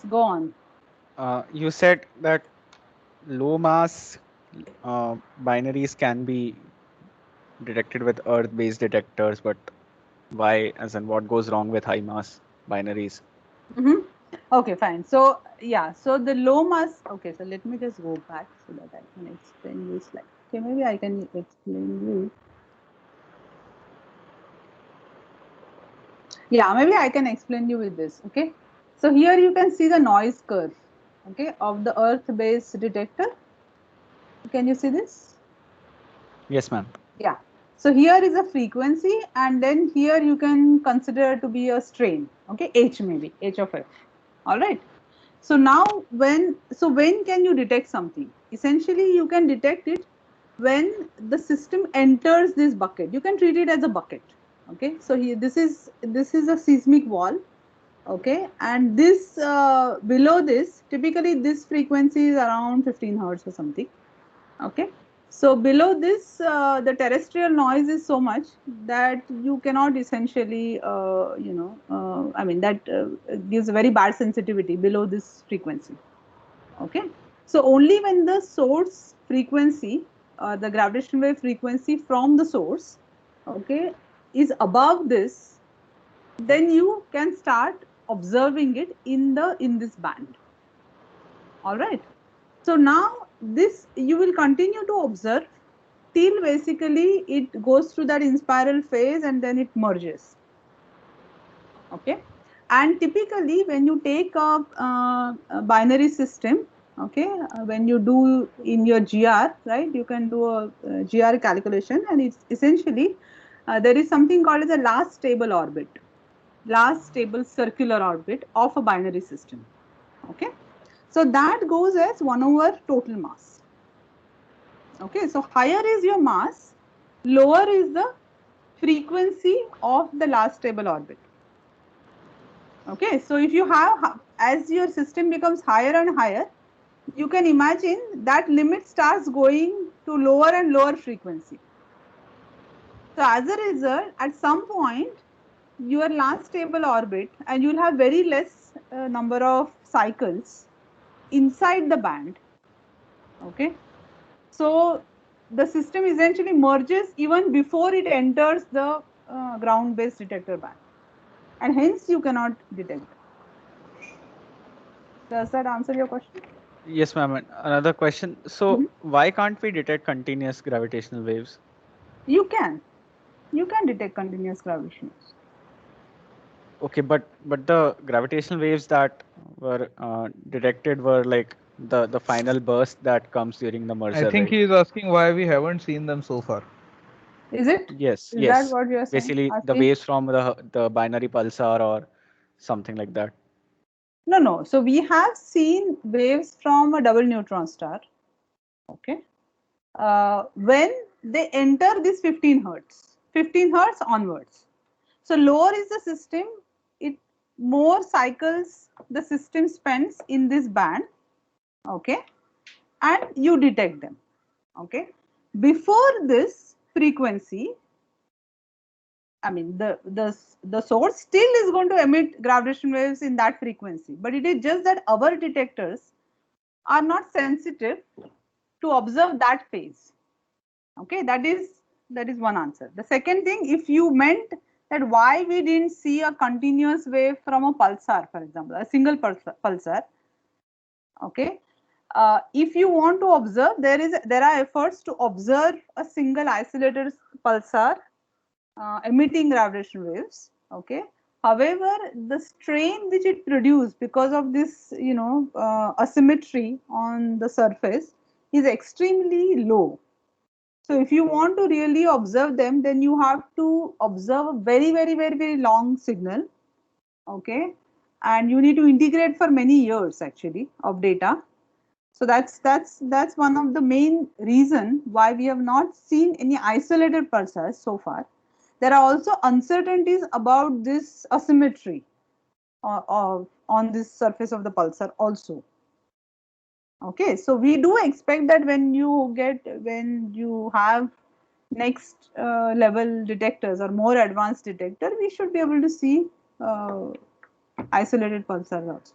go on. You said that low mass binaries can be detected with Earth-based detectors, but why, as in what goes wrong with high mass binaries? Mm-hmm. Okay, fine. So yeah, so the low mass. Okay, so let me just go back so that I can explain you slide. Okay, maybe I can explain you. Yeah, maybe I can explain you with this. Okay, so here you can see the noise curve. Okay, of the Earth-based detector. Can you see this? Yes, ma'am. Yeah. So here is a frequency, and then here you can consider to be a strain. Okay, H maybe H of F. All right. So now when can you detect something? Essentially, you can detect it when the system enters this bucket. You can treat it as a bucket. Okay. So here this is a seismic wall. Okay, and this below this typically this frequency is around 15 hertz or something. Okay, so below this the terrestrial noise is so much that you cannot essentially I mean that gives a very bad sensitivity below this frequency. Okay, so only when the source frequency, the gravitational wave frequency from the source, okay, is above this, then you can start observing it in this band. All right. So now this you will continue to observe till basically it goes through that inspiral phase and then it merges. Okay. And typically when you take a binary system, okay, when you do in your GR, right, you can do a GR calculation, and it's essentially there is something called as a last stable orbit, last stable circular orbit of a binary system. Okay. So that goes as 1 over total mass. Okay, so higher is your mass, lower is the frequency of the last stable orbit. Okay, so if you have, as your system becomes higher and higher, you can imagine that limit starts going to lower and lower frequency. So as a result, at some point, your last stable orbit, and you'll have very less number of cycles inside the band. Okay, so the system essentially merges even before it enters the ground based detector band, and hence you cannot detect them. Does that answer your question? Yes, ma'am. And another question. So, Mhm. why can't we detect continuous gravitational waves? You can. You can detect continuous gravitational waves. Okay, but the gravitational waves that were detected were like the final burst that comes during the I merger, think right? he is asking why we haven't seen them so far. Is it? Yes, Is that yes. what you are saying? Basically, the Asking? waves from the binary pulsar or something like that. No, no. So we have seen waves from a double neutron star. Okay. When they enter this 15 hertz, 15 hertz onwards. So lower is the system, it more cycles the system spends in this band, okay, and you detect them, okay. Before this frequency, I mean the source still is going to emit gravitational waves in that frequency, but it is just that our detectors are not sensitive to observe that phase. Okay, that is one answer. The second thing, if you meant that why we didn't see a continuous wave from a pulsar, for example, a single pulsar, okay, if you want to observe, there are efforts to observe a single isolated pulsar emitting gravitational waves. Okay, however, the strain which it produced because of this, asymmetry on the surface is extremely low. So if you want to really observe them, then you have to observe a very, very, very, very long signal. Okay. And you need to integrate for many years actually of data. So that's one of the main reason why we have not seen any isolated pulsars so far. There are also uncertainties about this asymmetry on this surface of the pulsar also. Okay, so we do expect that when you have next level detectors or more advanced detector, we should be able to see uh, isolated pulsars also.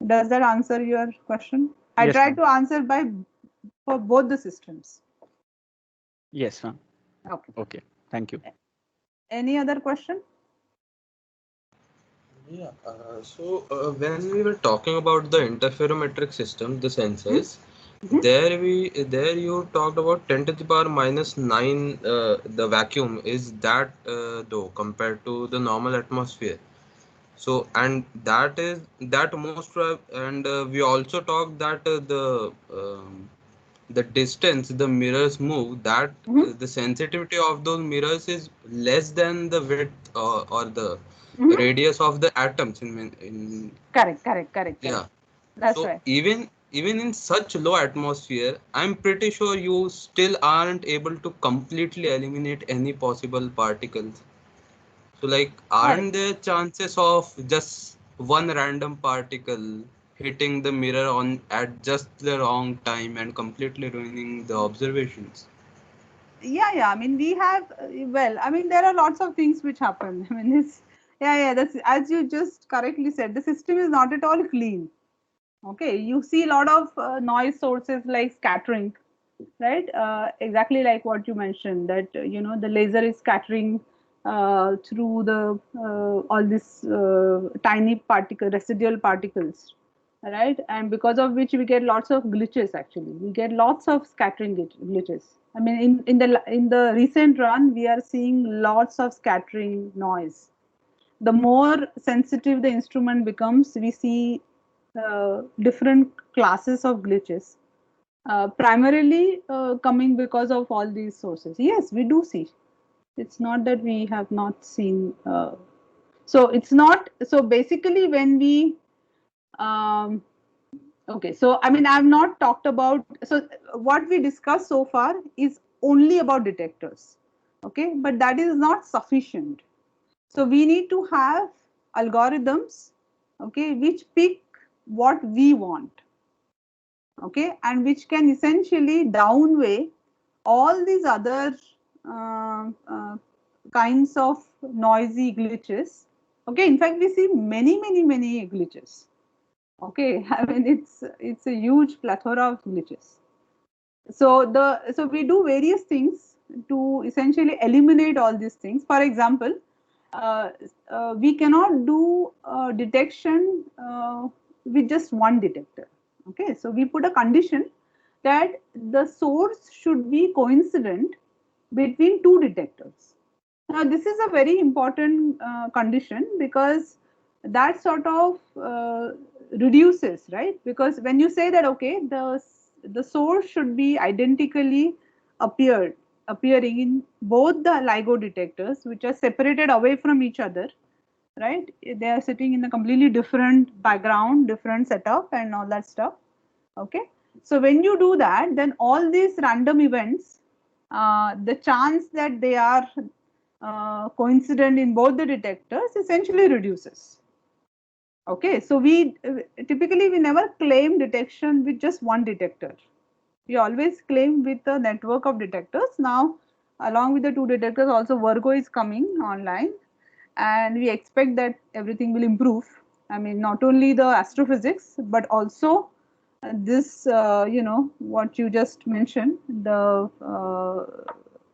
Does that answer your question? I Yes, tried ma'am. to answer for both the systems. Yes, ma'am. Okay. Okay. Thank you. Any other question? Yeah, when we were talking about the interferometric system, the sensors, Mhm. there you talked about 10 to the power minus 9, the vacuum is that though compared to the normal atmosphere. So and that is that and we also talked that the distance the mirrors move, that Mhm. the sensitivity of those mirrors is less than the width or the Mhm. radius of the atoms in Correct, correct, correct, yeah. correct. That's So right. even in such low atmosphere, I'm pretty sure you still aren't able to completely eliminate any possible particles. So like, Correct. aren't there chances of just one random particle hitting the mirror on at just the wrong time and completely ruining the observations? Yeah. I mean, we have, well, I mean, there are lots of things which happen. I mean, yeah, that's as you just correctly said, the system is not at all clean. Okay, you see a lot of noise sources like scattering, right? Exactly like what you mentioned, that the laser is scattering through the all these tiny residual particles, right? And because of which we get lots of glitches. Actually, we get lots of scattering glitches. I mean, in the recent run, we are seeing lots of scattering noise. The more sensitive the instrument becomes, we see different classes of glitches, primarily coming because of all these sources. Yes, we do see. It's not that we have not seen. So it's not. So basically, when we um, okay, so I mean, I've not talked about. So what we discussed so far is only about detectors. Okay, but that is not sufficient. So we need to have algorithms, okay, which pick what we want, okay, and which can essentially downweigh all these other uh, uh, kinds of noisy glitches. Okay, in fact, we see many glitches. Okay, I mean, it's a huge plethora of glitches. So we do various things to essentially eliminate all these things. For example, uh, we cannot do detection with just one detector. Okay, so we put a condition that the source should be coincident between two detectors. Now, this is a very important condition, because that sort of reduces, right? Because when you say that, okay, the source should be identically appearing in both the LIGO detectors, which are separated away from each other, right? They are sitting in a completely different background, different setup, and all that stuff. Okay, so when you do that, then all these random events, the chance that they are coincident in both the detectors essentially reduces. Okay, so we typically we never claim detection with just one detector. We always claim with a network of detectors. Now, along with the two detectors, also Virgo is coming online, and we expect that everything will improve. I mean, not only the astrophysics, but also this, what you just mentioned, the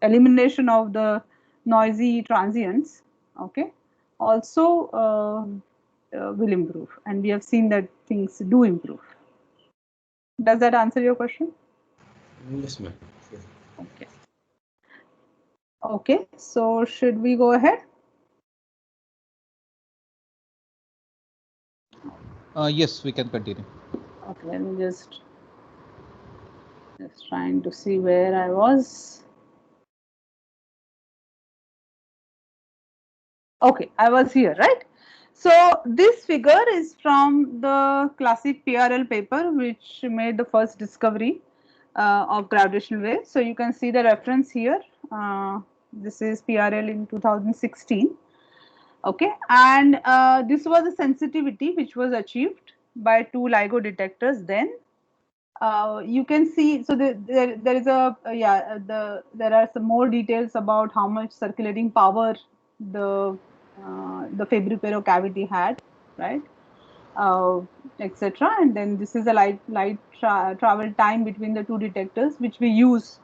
elimination of the noisy transients, okay, also will improve. And we have seen that things do improve. Does that answer your question? Yes, ma'am. Sure. Okay. Okay, so should we go ahead? Yes, we can continue. Okay, let me just trying to see where I was. Okay, I was here, right? So this figure is from the classic PRL paper, which made the first discovery of gravitational waves. So you can see the reference here. This is PRL in 2016. Okay, and this was the sensitivity which was achieved by two LIGO detectors. Then you can see, so there is a there are some more details about how much circulating power the Fabry-Pérot cavity had, right? etc. And then this is the light travel time between the two detectors, which we use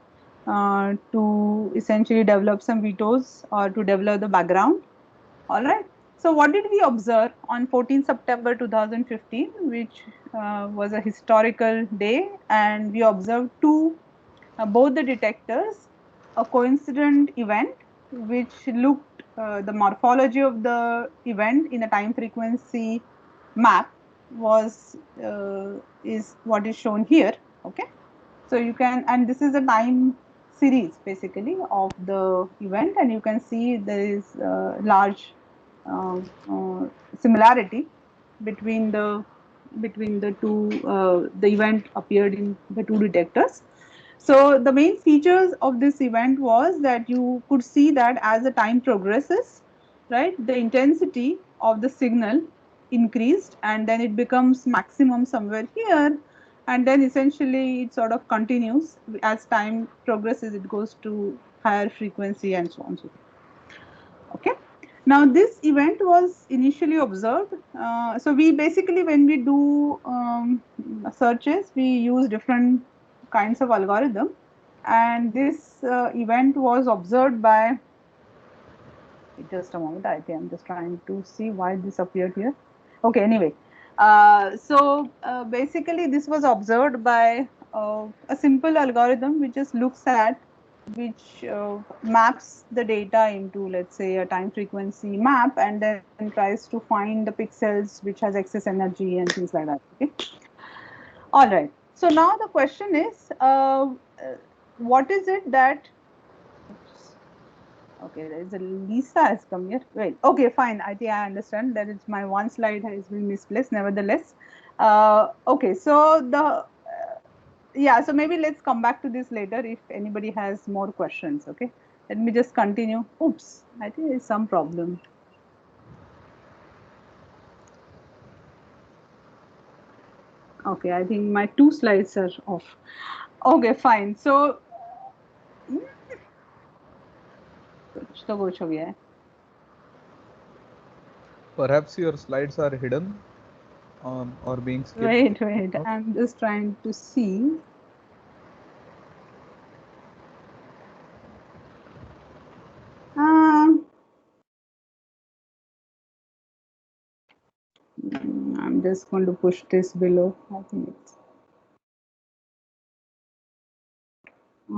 to essentially develop some vetoes or to develop the background. All right. So what did we observe on 14 September 2015, which was a historical day, and we observed both the detectors, a coincident event which looked the morphology of the event in a time frequency map was is what is shown here. Okay, so you can, and this is a time series basically of the event, and you can see there is large uh, uh, similarity between the two, the event appeared in the two detectors. So the main features of this event was that you could see that as the time progresses, right, the intensity of the signal increased, and then it becomes maximum somewhere here, and then essentially it sort of continues as time progresses, it goes to higher frequency and so on, so forth. Okay. Now this event was initially observed. So we basically, when we do searches, we use different kinds of algorithm, and this event was observed by, just a moment, I think I'm just trying to see why this appeared here. Okay, anyway, basically this was observed by a simple algorithm which just looks at, which maps the data into, let's say, a time frequency map, and then tries to find the pixels which has excess energy and things like that. Okay. All right. So now the question is, what is it that, oops, okay, there is a Lisa has come here. Right. Okay, fine. I think I understand that it's my one slide has been misplaced. Nevertheless, okay. So yeah. So maybe let's come back to this later if anybody has more questions. Okay. Let me just continue. Oops. I think there's some problem. Okay. I think my two slides are off. Okay. Fine. So कुछ तो कुछ हो गया है. Perhaps your slides are hidden or being skipped. Wait. I'm just trying to see. I'm just going to push this below. I think it's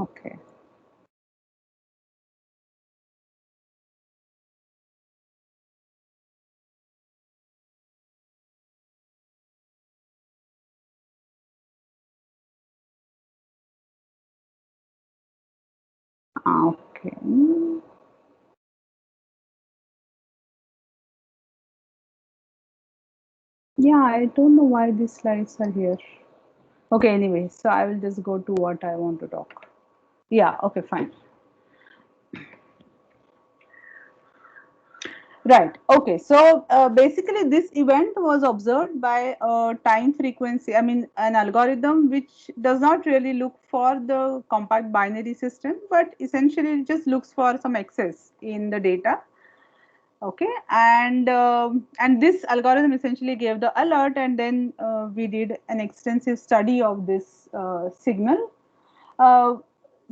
okay. Okay. Yeah, I don't know why these slides are here. Okay, anyway, so I will just go to what I want to talk. Yeah, okay, fine. Right. Okay. So basically, this event was observed by a time frequency. I mean, an algorithm which does not really look for the compact binary system, but essentially it just looks for some excess in the data. Okay, and this algorithm essentially gave the alert, and then we did an extensive study of this signal. uh,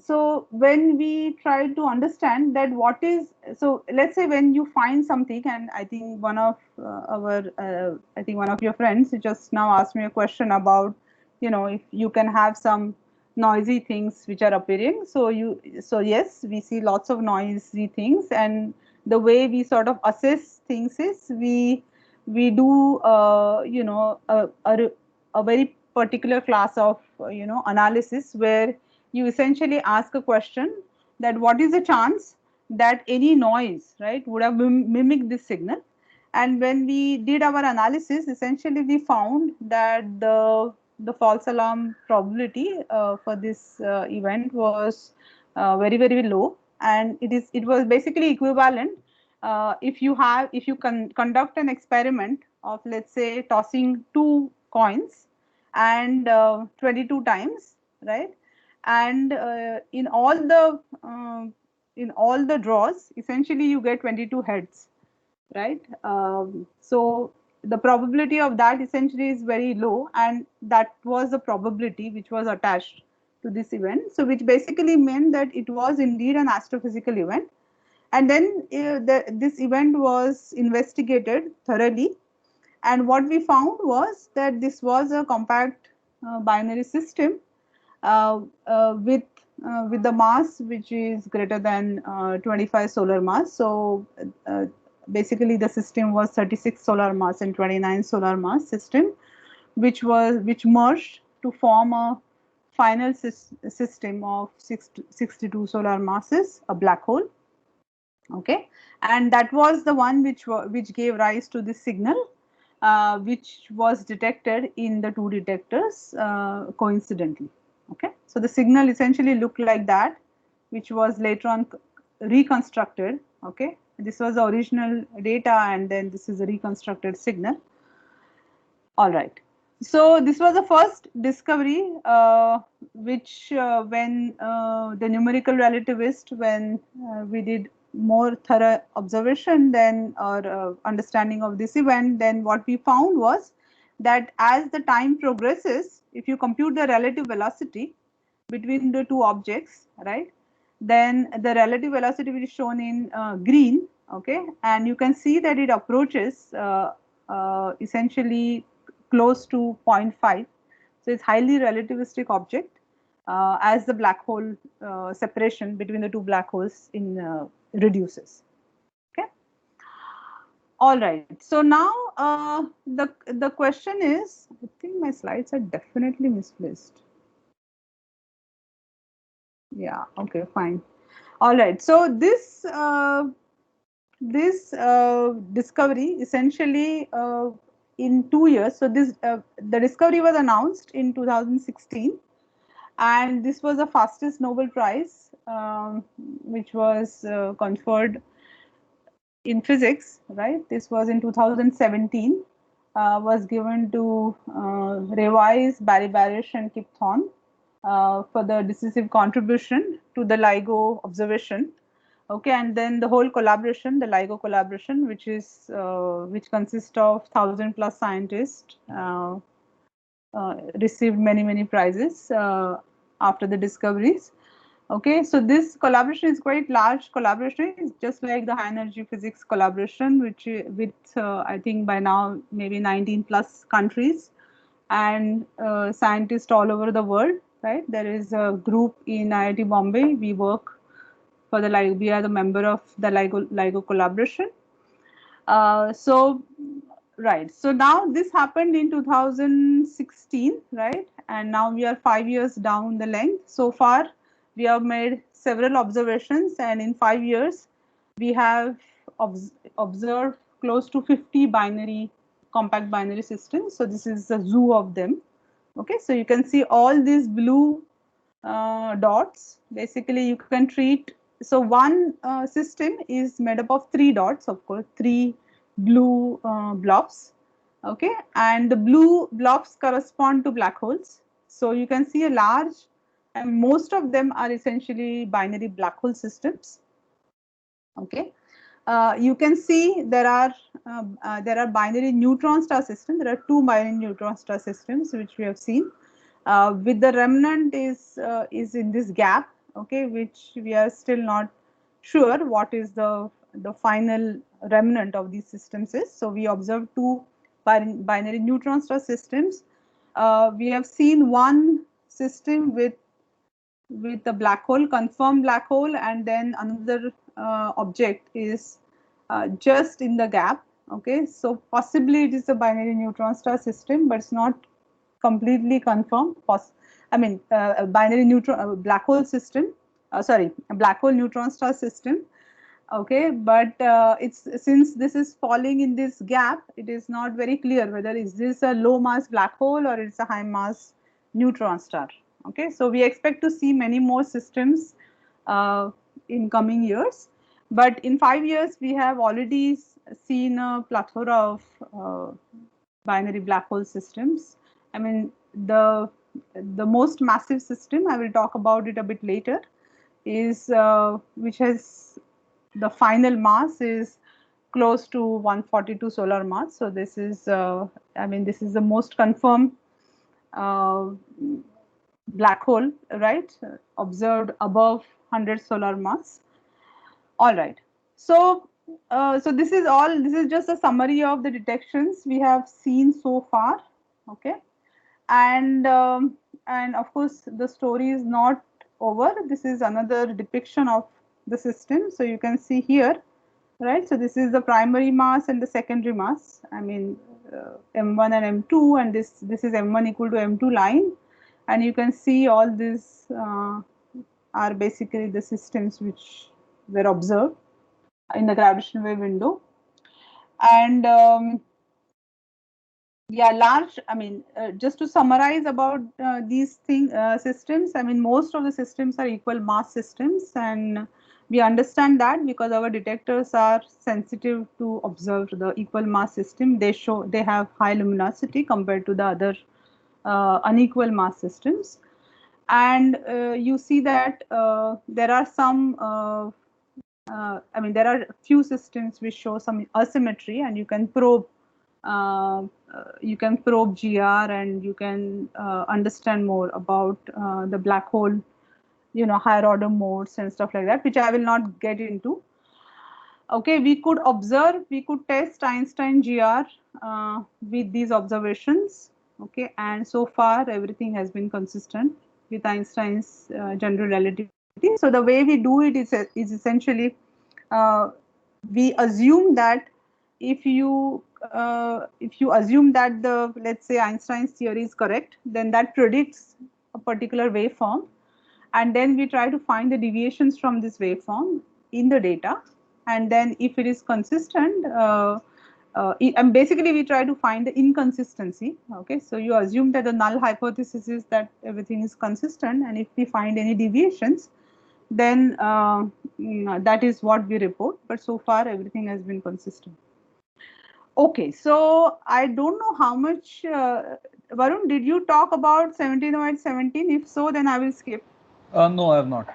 so when we try to understand that what is, so let's say when you find something, and I think one of I think one of your friends just now asked me a question about, if you can have some noisy things which are appearing. So yes, we see lots of noisy things, and the way we sort of assess things is we do a very particular class of analysis, where you essentially ask a question that what is the chance that any noise, right, would have mimicked this signal. And when we did our analysis, essentially we found that the false alarm probability for this event was very low, and it was basically equivalent if you conduct an experiment of, let's say, tossing two coins and 22 times, right, and in all the draws essentially you get 22 heads, right. So the probability of that essentially is very low, and that was the probability which was attached to this event. So which basically meant that it was indeed an astrophysical event. And then this event was investigated thoroughly, and what we found was that this was a compact binary system with the mass which is greater than 25 solar mass. So basically the system was 36 solar mass and 29 solar mass system, which merged to form a final system of 62 solar masses, a black hole. Okay, and that was the one which gave rise to this signal, which was detected in the two detectors coincidentally. Okay, so the signal essentially looked like that, which was later on reconstructed. Okay, this was the original data, and then this is a reconstructed signal. All right. So this was the first discovery, which when the numerical relativist, when we did more thorough observation then or understanding of this event, then what we found was that as the time progresses, if you compute the relative velocity between the two objects, right, then the relative velocity which is shown in green, okay, and you can see that it approaches essentially close to 0.5. So it's highly relativistic object as the black hole separation between the two black holes reduces. Okay. All right. So now the question is, I think my slides are definitely misplaced. Yeah. Okay. Fine. All right. So this discovery essentially in 2 years. So this the discovery was announced in 2016, and this was the fastest Nobel Prize, which was conferred in physics. Right, this was in 2017. Was given to Revise, Barry Barish, and Kip Thorne for the decisive contribution to the LIGO observation. Okay, and then the whole collaboration, the LIGO collaboration, which which consists of 1,000+ scientists, received many prizes after the discoveries. Okay, so this collaboration is quite large collaboration. It's just like the high energy physics collaboration, which with I think by now maybe 19+ countries and scientists all over the world. Right, there is a group in IIT Bombay. We work for the LIGO. We are the member of the LIGO collaboration. So right, so now this happened in 2016, right, and now we are 5 years down the length. So far we have made several observations, and in 5 years we have observed close to 50 compact binary systems. So this is a zoo of them. Okay, so you can see all these blue dots. Basically you can treat, so one system is made up of 3 dots, of course, 3 blue blobs. Okay, and the blue blobs correspond to black holes. So you can see a large, and most of them are essentially binary black hole systems. Okay, you can see there are binary neutron star systems. There are 2 binary neutron star systems which we have seen. With the remnant is in this gap, okay, which we are still not sure what is the final remnant of these systems is. So we observed 2 binary neutron star systems. We have seen one system with a black hole, confirmed black hole, and then another object is just in the gap. Okay, so possibly it is a binary neutron star system, but it's not completely confirmed. I mean, a binary neutron black hole system. Sorry, a black hole neutron star system. Okay, but it's, since this is falling in this gap, it is not very clear whether is this a low mass black hole or it's a high mass neutron star. Okay, so we expect to see many more systems in coming years, but in 5 years we have already seen a plethora of binary black hole systems. I mean, the most massive system, I will talk about it a bit later, is which has the final mass is close to 142 solar mass. So this is, I mean, this is the most confirmed black hole, right? Observed above 100 solar mass. All right. So, so this is all. This is just a summary of the detections we have seen so far. Okay, and of course the story is not over. This is another depiction of the system. So you can see here, right? So this is the primary mass and the secondary mass. I mean, M1 and M2, and this is M1 equal to M2 line, and you can see all these are basically the systems which were observed in the gravitational wave window. And yeah, large, I mean, just to summarize about these systems, I mean, most of the systems are equal mass systems, and we understand that because our detectors are sensitive to observe the equal mass system. They have high luminosity compared to the other unequal mass systems. And you see that there are some I mean, there are few systems which show some asymmetry, and you can probe GR, and you can understand more about the black hole, you know, higher order modes and stuff like that, which I will not get into. Okay, we could observe, we could test Einstein GR with these observations. Okay, and so far everything has been consistent with Einstein's general relativity. So the way we do it is essentially we assume that if you assume that the, let's say, Einstein's theory is correct, then that predicts a particular waveform, and then we try to find the deviations from this waveform in the data, and then if it is consistent, and basically we try to find the inconsistency. Okay, so you assume that the null hypothesis is that everything is consistent, and if we find any deviations, then that is what we report. But so far everything has been consistent. Okay, so I don't know how much, Varun, did you talk about 170817? If so, then I will skip. No, I have not.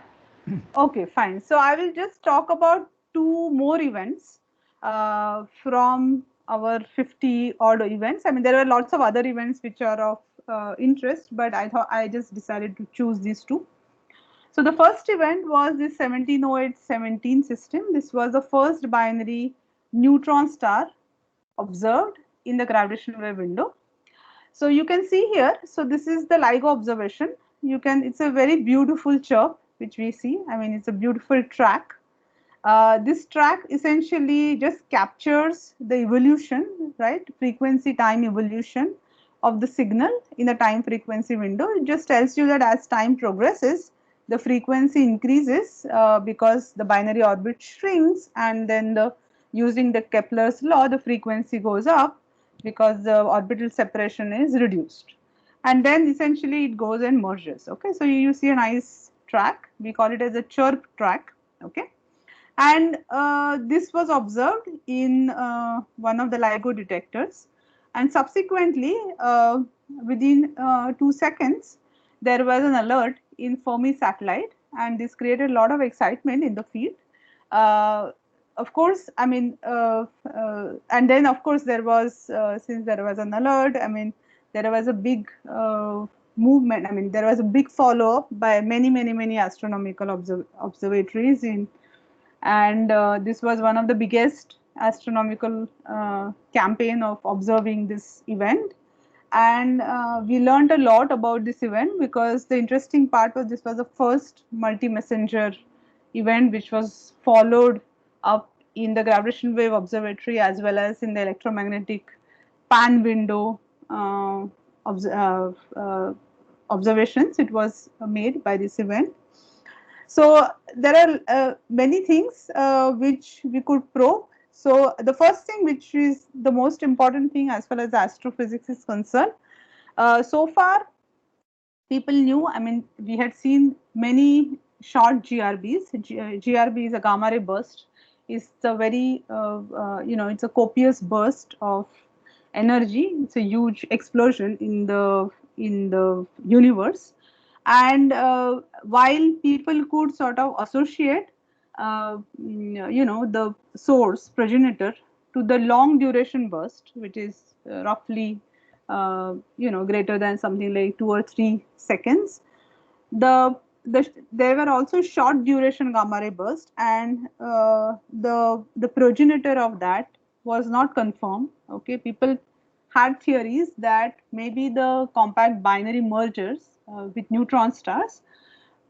Okay, fine. So I will just talk about two more events from our 50 odd events. I mean, there are lots of other events which are of interest, but I thought I just decided to choose these two. So the first event was this 170817 system. This was the first binary neutron star observed in the gravitational wave window. So you can see here, so this is the LIGO observation. It's a very beautiful chirp which we see. I mean, it's a beautiful track. This track essentially just captures the evolution, right? Frequency time evolution of the signal in the time frequency window. It just tells you that as time progresses, the frequency increases because the binary orbit shrinks, and then using the Kepler's law, the frequency goes up because the orbital separation is reduced. And then essentially it goes and merges. Okay, so you see a nice track. We call it as a chirp track. Okay. And this was observed in one of the LIGO detectors, and subsequently within 2 seconds there was an alert in Fermi satellite, and this created a lot of excitement in the field. Of course, I mean, and then of course there was, since there was an alert, I mean, there was a big movement. I mean, there was a big follow-up by many astronomical observatories and this was one of the biggest astronomical campaign of observing this event. And we learned a lot about this event, because the interesting part was this was the first multi-messenger event which was followed up in the gravitational wave observatory as well as in the electromagnetic pan window observations. It was made by this event. So there are many things which we could probe. So the first thing, which is the most important thing as far as astrophysics is concerned, so far people knew, I mean, we had seen many short GRBs. GRB is a gamma ray burst. It's a very, it's a copious burst of energy. It's a huge explosion in the universe. And while people could sort of associate, the source progenitor to the long duration burst, which is roughly greater than something like 2 or 3 seconds. There were also short duration gamma ray burst, and the progenitor of that was not confirmed. Okay, people had theories that maybe the compact binary mergers with neutron stars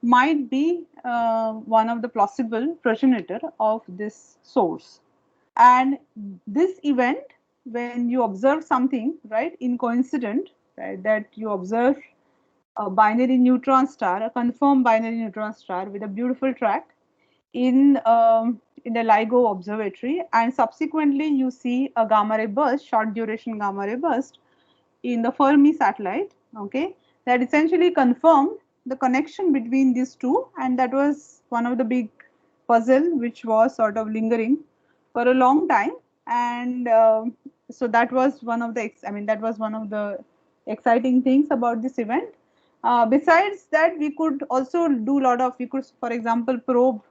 might be one of the plausible progenitor of this source. And this event, when you observe something, right, in coincident, right, that you observe a binary neutron star, a confirmed binary neutron star with a beautiful track in the LIGO observatory, and subsequently you see a gamma ray burst, short duration gamma ray burst in the Fermi satellite, okay, that essentially confirmed the connection between these two, and that was one of the big puzzle which was sort of lingering for a long time. And so that was one of the that was one of the exciting things about this event. Besides that, we could also do a lot of, we could, for example, probe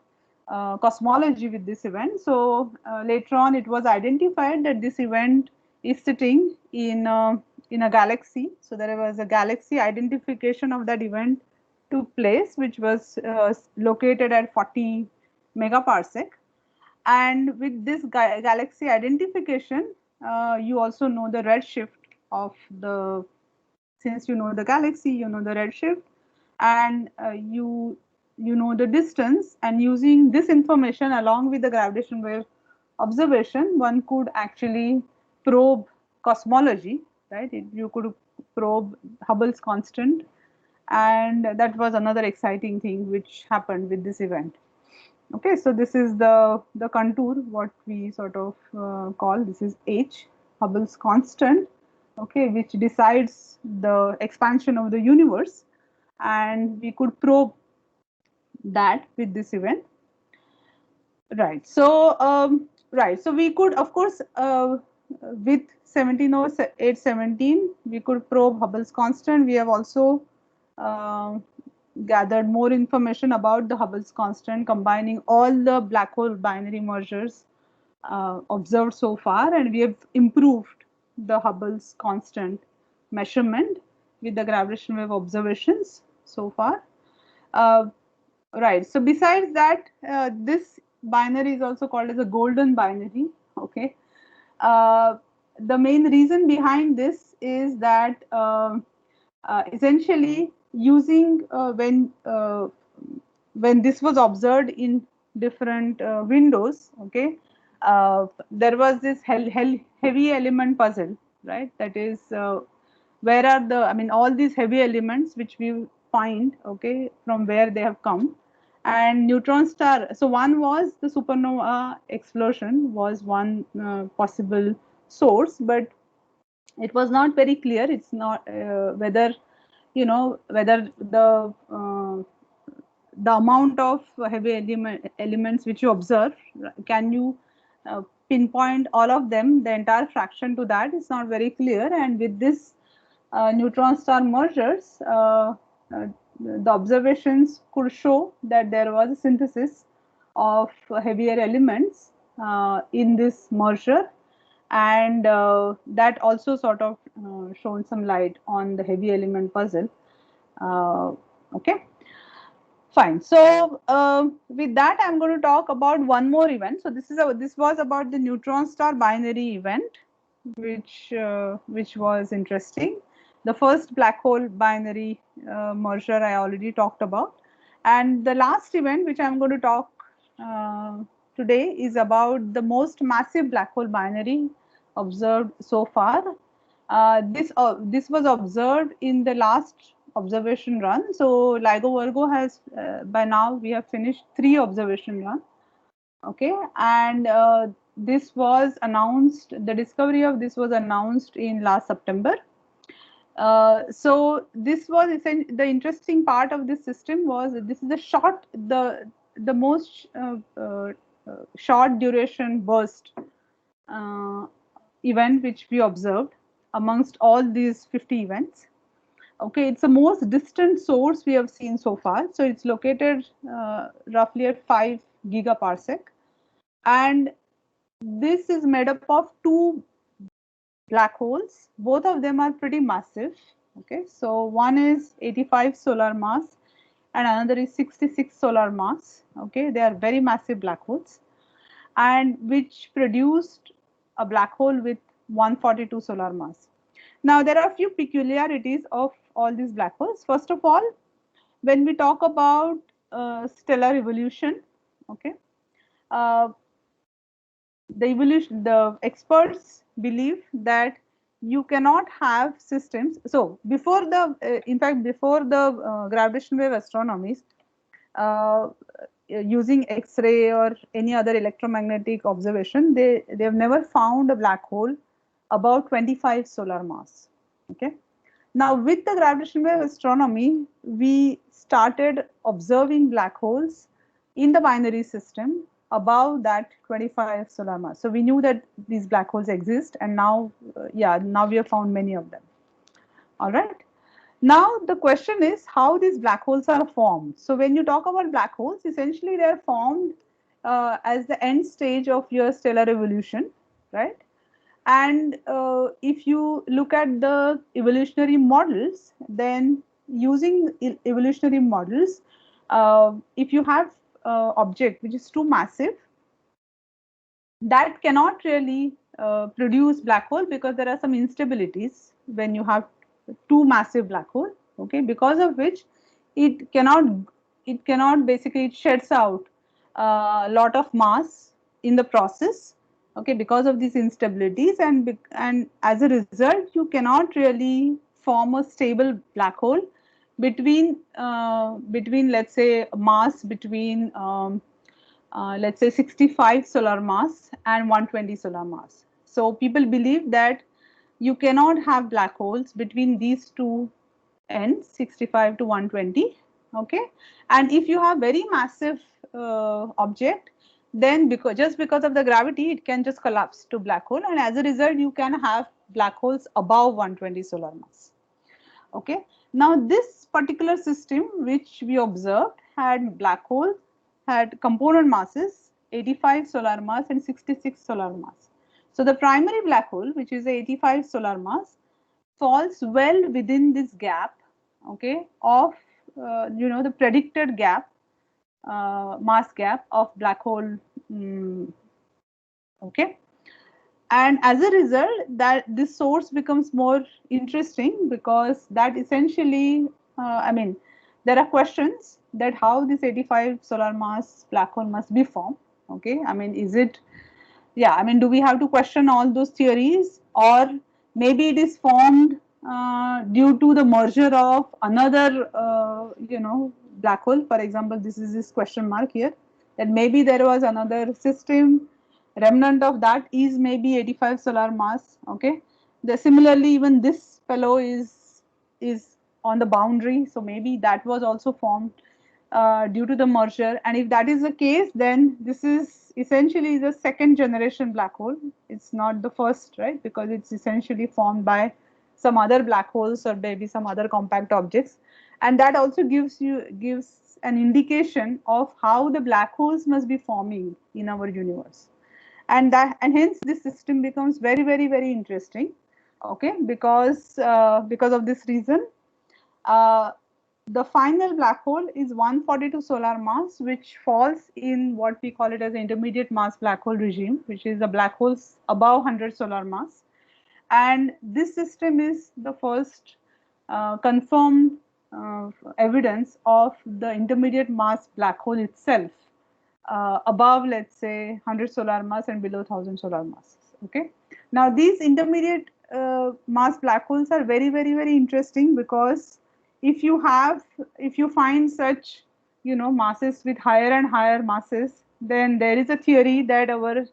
cosmology with this event. So later on, it was identified that this event is sitting in a galaxy. So there was a galaxy identification of that event took place, which was located at 40 megaparsec. And with this galaxy identification, you also know the redshift of the, since you know the galaxy, you know the redshift, and you know the distance, and using this information along with the gravitational wave observation, one could actually probe cosmology, right? You could probe Hubble's constant, and that was another exciting thing which happened with this event. Okay, so this is the contour, what we sort of call, this is H, Hubble's constant, okay, which decides the expansion of the universe, and we could probe that with this event. Right. So so we could, of course, with 170817, we could probe Hubble's constant. We have also gathered more information about the Hubble's constant, combining all the black hole binary mergers observed so far, and we have improved the Hubble's constant measurement with the gravitational wave observations so far. Right. So besides that, this binary is also called as a golden binary. Okay. The main reason behind this is that essentially using when this was observed in different windows, okay, there was this heavy element puzzle, right? That is, where are the, all these heavy elements which we find, okay, from where they have come. And neutron star, so one was the supernova explosion was one possible source, but it was not very clear. It's not whether, whether the amount of heavy elements which you observe, can you pinpoint all of them, the entire fraction to that is not very clear. And with this neutron star mergers, the observations could show that there was a synthesis of heavier elements in this merger, and that also sort of shone some light on the heavy element puzzle. Okay, fine. So with that, I'm going to talk about one more event. So this was about the neutron star binary event, which was interesting. The first black hole binary merger I already talked about, and the last event which I'm going to talk today is about the most massive black hole binary observed so far. This was observed in the last observation run. So LIGO Virgo has by now we have finished 3 observation runs. Okay, and this was announced, the discovery of this was announced in last September. So this was the interesting part of this system was this is the most short duration burst event which we observed amongst all these 50 events. Okay, it's the most distant source we have seen so far. So it's located roughly at 5 gigaparsec, and this is made up of two black holes. Both of them are pretty massive. Okay, so one is 85 solar mass and another is 66 solar mass. Okay, they are very massive black holes, and which produced a black hole with 142 solar mass. Now there are a few peculiarities of all these black holes. First of all, when we talk about stellar evolution, okay, uh, the experts believe that you cannot have systems. So before the in fact before the gravitational wave astronomies, uh, using X-ray or any other electromagnetic observation, they have never found a black hole about 25 solar mass. Okay. Now with the gravitational wave astronomy, we started observing black holes in the binary system above that 25 solar mass. So we knew that these black holes exist, and now, yeah, now we have found many of them. All right. Now the question is how these black holes are formed. So when you talk about black holes, essentially they are formed as the end stage of your stellar evolution, right? And if you look at the evolutionary models, then using evolutionary models, if you have object which is too massive, that cannot really produce black hole because there are some instabilities when you have too massive black hole. Okay, because of which it cannot basically, it sheds out a lot of mass in the process. Okay, because of these instabilities, and as a result you cannot really form a stable black hole between let's say mass between let's say 65 solar mass and 120 solar mass. So people believe that you cannot have black holes between these two ends, 65 to 120. Okay, and if you have very massive object, then because of the gravity, it can just collapse to black hole, and as a result, you can have black holes above 120 solar mass. Okay, now this particular system which we observed had black holes, had component masses 85 solar mass and 66 solar mass. So the primary black hole, which is 85 solar mass, falls well within this gap, okay, of the predicted gap, mass gap of black hole. Okay, and as a result, that this source becomes more interesting because that essentially, I mean, there are questions that how this 85 solar mass black hole must be formed. Okay, I mean, is it, yeah, I mean, do we have to question all those theories, or maybe it is formed due to the merger of another black hole? For example, this is this question mark here, that maybe there was another system, remnant of that is maybe 85 solar mass. Okay, similarly even this fellow is on the boundary, so maybe that was also formed due to the merger. And if that is the case, then this is essentially the second generation black hole. It's not the first, right? Because it's essentially formed by some other black holes or maybe some other compact objects. And that also gives an indication of how the black holes must be forming in our universe. And hence this system becomes very, very, very interesting. Okay, because of this reason, uh, the final black hole is 142 solar mass, which falls in what we call it as the intermediate mass black hole regime, which is the black holes above 100 solar mass. And this system is the first confirmed evidence of the intermediate mass black hole itself above, let's say, 100 solar mass and below 1000 solar mass. Okay. Now these intermediate mass black holes are very, very, very interesting because if you find such masses with higher and higher masses, then there is a theory that our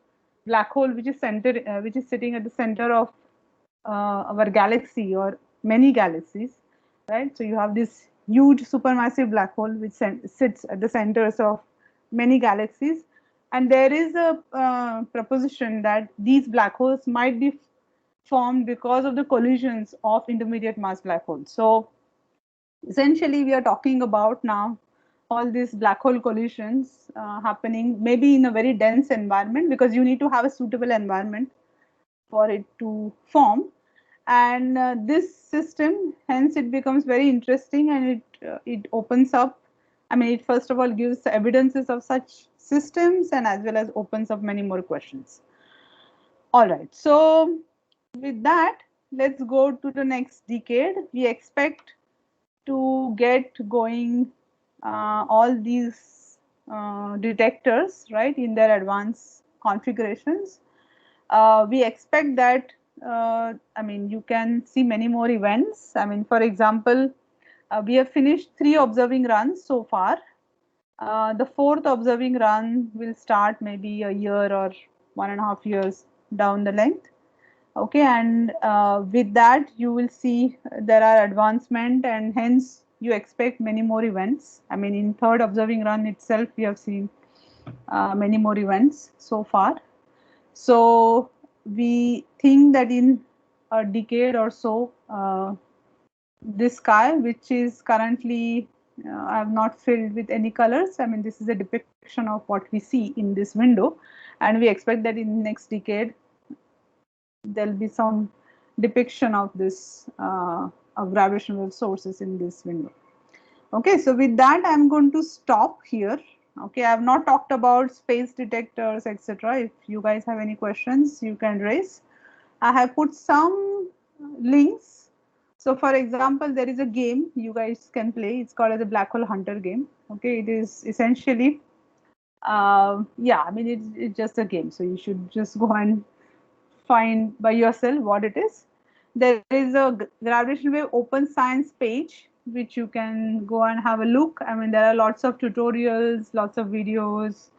black hole, which is sitting at the center of our galaxy or many galaxies, right? So you have this huge supermassive black hole which sits at the centers of many galaxies, and there is a proposition that these black holes might be formed because of the collisions of intermediate mass black holes. So essentially we are talking about now all these black hole collisions happening, maybe in a very dense environment, because you need to have a suitable environment for it to form. And this system, hence it becomes very interesting, and it opens up, I mean, it first of all gives evidences of such systems, and as well as opens up many more questions. All right, so with that, let's go to the next decade. We expect to get going all these detectors, right, in their advanced configurations. We expect that, I mean, you can see many more events. I mean, for example, we have finished 3 observing runs so far. The 4th observing run will start maybe a year or 1.5 years down the length. Okay, and with that you will see there are advancement, and hence you expect many more events. I mean, in 3rd observing run itself we have seen many more events so far. So we think that in a decade or so, this sky, which is currently I have not filled with any colors, I mean, this is a depiction of what we see in this window, and we expect that in the next decade there will be some depiction of this of gravitational wave sources in this window. Okay, so with that I'm going to stop here. Okay, I have not talked about space detectors, etc. If you guys have any questions, you can raise. I have put some links. So for example, there is a game you guys can play. It's called as a Black Hole Hunter game. Okay, it is essentially, yeah, I mean, it's just a game. So you should just go and find by yourself what it is. There is a gravitational wave open science page which you can go and have a look. I mean, there are lots of tutorials, lots of videos.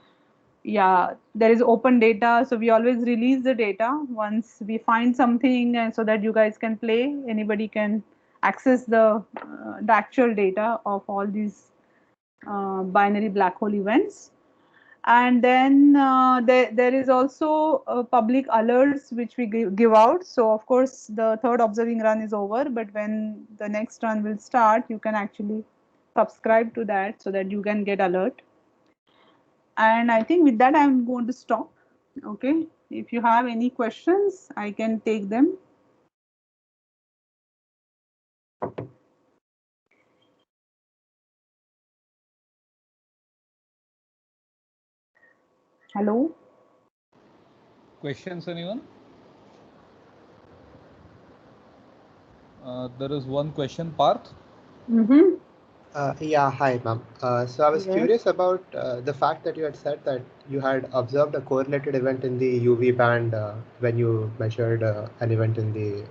Yeah, there is open data, so we always release the data once we find something, and so that you guys can play. Anybody can access the actual data of all these binary black hole events. And then there is also public alerts which we give out. So of course the 3rd observing run is over, but when the next run will start, you can actually subscribe to that so that you can get alert. And I think with that I'm going to stop. Okay, if you have any questions, I can take them. Hello. Questions, anyone? There is one question, Parth. Mm-hmm. Yeah, hi, ma'am. So I was Yes. curious about the fact that you had said that you had observed a correlated event in the UV band when you measured an event in the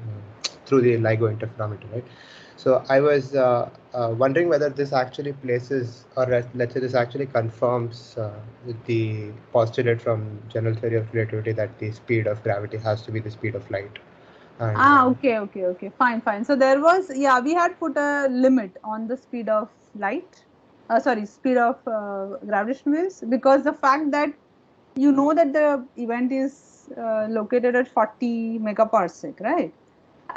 through the LIGO interferometer, right? So I was wondering whether this actually places, or let's say this actually confirms the postulate from general theory of relativity that the speed of gravity has to be the speed of light. And Okay. Fine. So there was, yeah, we had put a limit on the speed of light, sorry, speed of gravitational waves, because the fact that you know that the event is located at 40 megaparsec, right?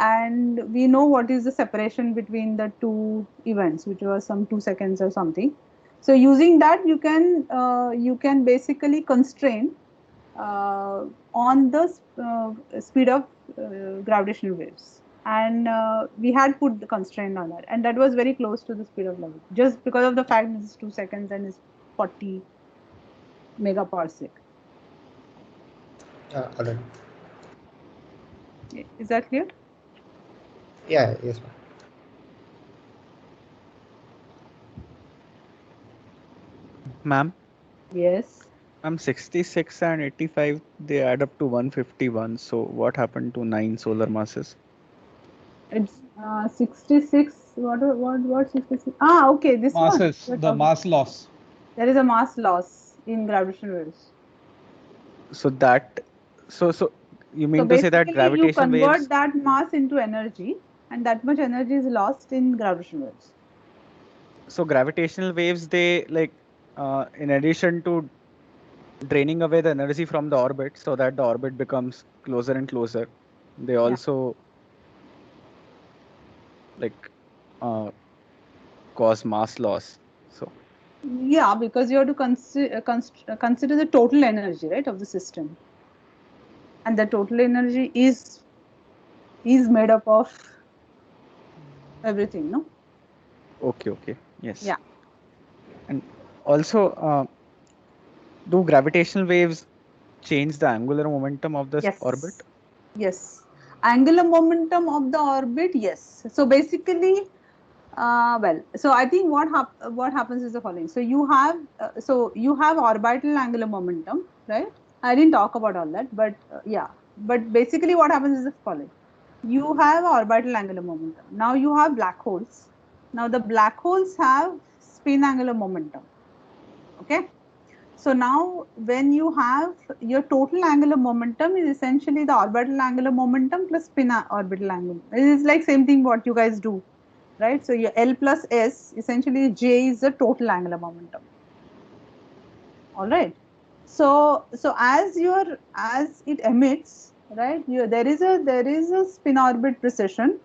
And we know what is the separation between the two events, which was some 2 seconds or something. So using that, you can basically constrain on the speed of gravitational waves, and we had put the constraint on that, and that was very close to the speed of light, just because of the fact that it's 2 seconds and it's 40 megaparsec. all right. Is that clear? Yeah, yes, ma'am. Ma'am, Yes. 66 and 85, they add up to 151. So what happened to 9 solar masses? It's 66. What 66? Ah, okay. This Masses, one. the mass loss. There is a mass loss in gravitational waves. So that, so you So mean to say that basically, you gravitational convert waves, that mass into energy, and that much energy is lost in gravitational waves. so gravitational waves, they like, in addition to draining away the energy from the orbit so that the orbit becomes closer and closer, they also like cause mass loss. So Yeah, because you have to consider the total energy, right, of the system, and the total energy is made up of everything, no? Okay, okay. Yes. Yeah. And also, do gravitational waves change the angular momentum of this orbit? Yes. Yes. Angular momentum of the orbit, yes. So basically, well, so I think what happens is the following. So you have orbital angular momentum, right? I didn't talk about all that, but yeah. But basically, what happens is the following. You have orbital angular momentum. Now you have black holes. Now the black holes have spin angular momentum. Okay. So now when you have your total angular momentum is essentially the orbital angular momentum plus spin orbital angle. It is like same thing what you guys do, right? So your L plus S, essentially J is the total angular momentum. All right. So as it emits, right? There is a spin orbit precession,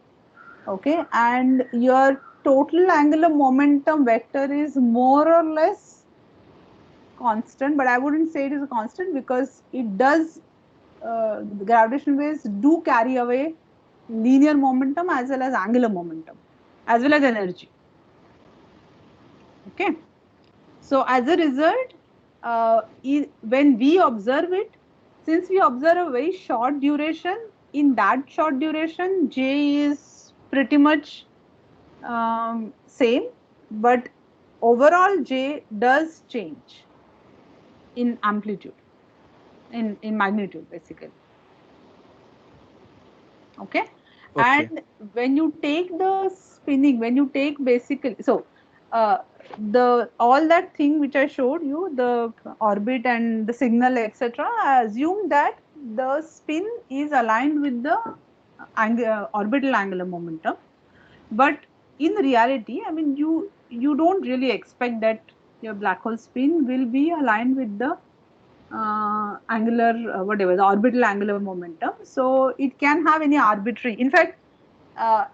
okay, and your total angular momentum vector is more or less constant, but I wouldn't say it is a constant because it does the gravitational waves do carry away linear momentum as well as angular momentum as well as energy. Okay, so as a result, when we observe it, since we observe a very short duration, in that short duration J is pretty much same, but overall J does change in amplitude, in magnitude basically. Okay. Okay. And when you take the spinning, when you take basically, so the all that thing which I showed you, the orbit and the signal, etc., I assume that the spin is aligned with the orbital angular momentum. But in reality, I mean, you don't really expect that your black hole spin will be aligned with the angular whatever the orbital angular momentum. So it can have any arbitrary. In fact, I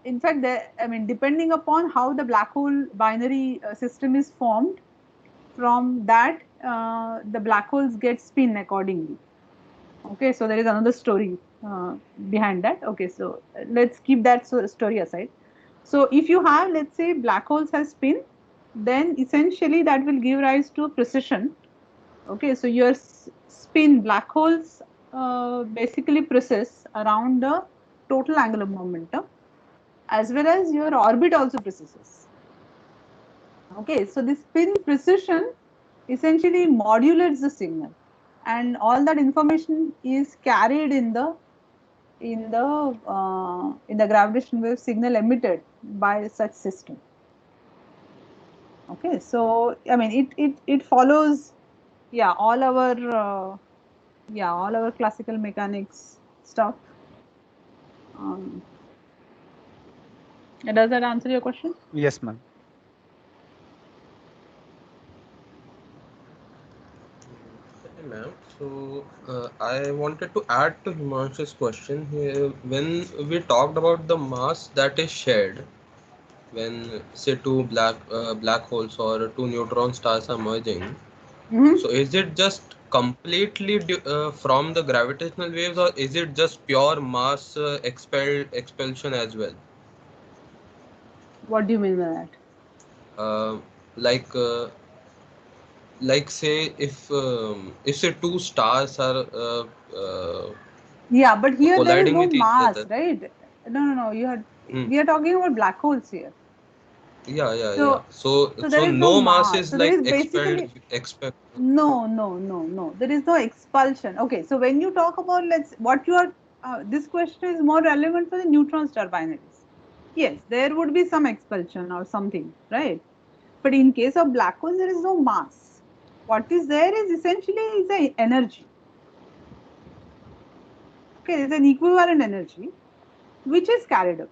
mean, depending upon how the black hole binary system is formed, from that the black holes get spin accordingly. Okay, so there is another story behind that. Okay, so let's keep that story aside. So if you have, let's say, black holes has spin, then essentially that will give rise to precession. Okay, so your spin black holes basically precess around the total angular momentum as well as your orbit also precesses. Okay, so this spin precession essentially modulates the signal, and all that information is carried in the gravitational wave signal emitted by such system. Okay, so I mean it follows, yeah, all our classical mechanics stuff. Does that answer your question? Yes, ma'am. Okay, ma'am. So I wanted to add to Himanshu's question here. When we talked about the mass that is shared when say two black holes or two neutron stars are merging, Mm-hmm. so is it just completely from the gravitational waves, or is it just pure mass expulsion as well? What do you mean by that? Uh, like uh, like say if say two stars are Yeah, but here there is colliding no with each mass, other. right? No. Hmm. We are talking about black holes here. Yeah. So, So there is no no mass mass. is So there like is expelled basically expelled. no. There is no expulsion. Okay, so when you talk about what you are, this question is more relevant for the neutron star binaries. Yes, there would be some expulsion or something, right? But in case of black holes, there is no mass. What is there is essentially is a energy. Okay, there is an equivalent energy which is carried away.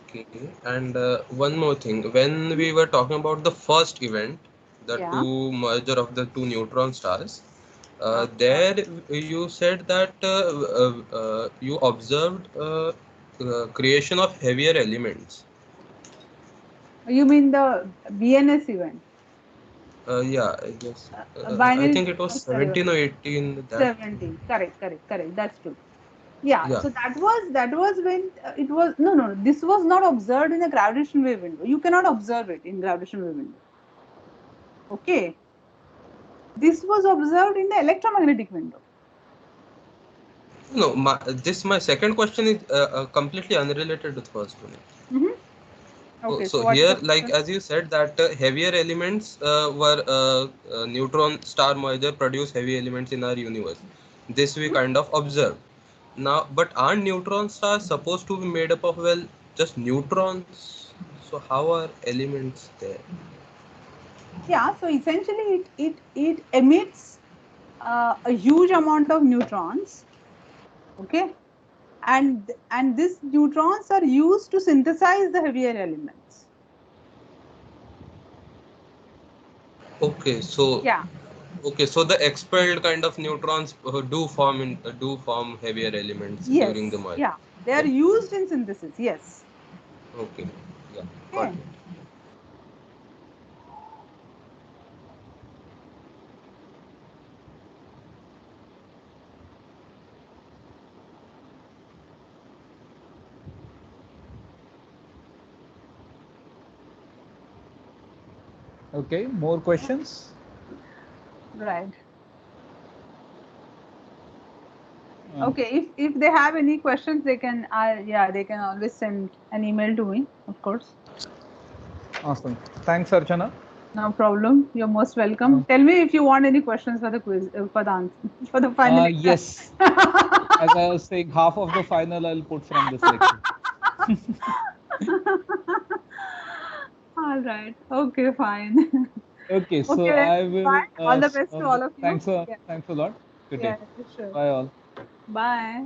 Okay, and one more thing. When we were talking about the first event, the Yeah. two merger of the two neutron stars, Uh, there you said that you observed creation of heavier elements. You mean the BNS event? Yeah, I guess. I Binary think it was transfer event. 17 or 18. That. 17. Correct. That's true. Yeah. Yeah. So that was when it was no. This was not observed in the gravitational wave window. You cannot observe it in gravitational wave window. Okay. This was observed in the electromagnetic window. No, my second question is completely unrelated to the first one. Mm-hmm. Okay. So So what is here, the like question? as you said, that heavier elements were neutron star merger produce heavy elements in our universe. This we kind of observe. Now, but aren't neutron stars supposed to be made up of, well, just neutrons? So how are elements there? Yeah. So essentially, it emits a huge amount of neutrons. Okay. And these neutrons are used to synthesize the heavier elements. Okay, so Yeah. the expelled kind of neutrons do form heavier elements during the Yes. merge. Yeah. They are Yeah. used in synthesis. Yes. Okay. Yeah. Got Okay. it. Okay, more questions? Right. Uh, Okay. If they have any questions, they can they can always send an email to me. Of course. Awesome. Thanks, Archana. No problem. You're most welcome. Tell me if you want any questions for the quiz for the answer for the final exam. Yes. As I was saying, half of the final I'll put from this lecture. All right. Okay. Fine. Okay, so Okay. I will. Bye. All the best to all of you. Thanks a lot. Good day. Yeah. Sure. Bye all. Bye.